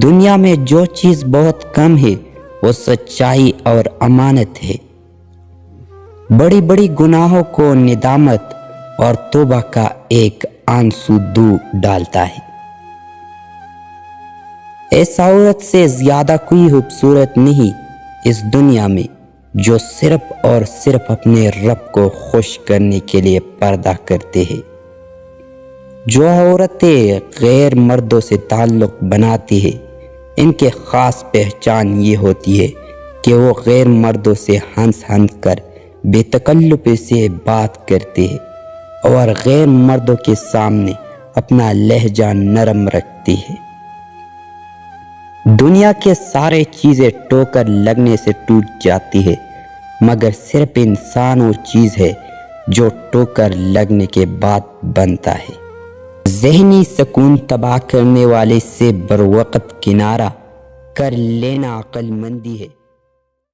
دنیا میں جو چیز بہت کم ہے وہ سچائی اور امانت ہے۔ بڑی بڑی گناہوں کو ندامت اور توبہ کا ایک آنسو دور ڈالتا ہے۔ اس عورت سے زیادہ کوئی خوبصورت نہیں اس دنیا میں جو صرف اور صرف اپنے رب کو خوش کرنے کے لیے پردہ کرتے ہیں۔ جو عورتیں غیر مردوں سے تعلق بناتی ہیں ان کے خاص پہچان یہ ہوتی ہے کہ وہ غیر مردوں سے ہنس ہنس کر بے تکلفی سے بات کرتے ہیں اور غیر مردوں کے سامنے اپنا لہجہ نرم رکھتی ہے۔ دنیا کے سارے چیزیں ٹھوکر لگنے سے ٹوٹ جاتی ہے مگر صرف انسان وہ چیز ہے جو ٹھوکر لگنے کے بعد بنتا ہے۔ ذہنی سکون تباہ کرنے والے سے بروقت کنارہ کر لینا عقل مندی ہے۔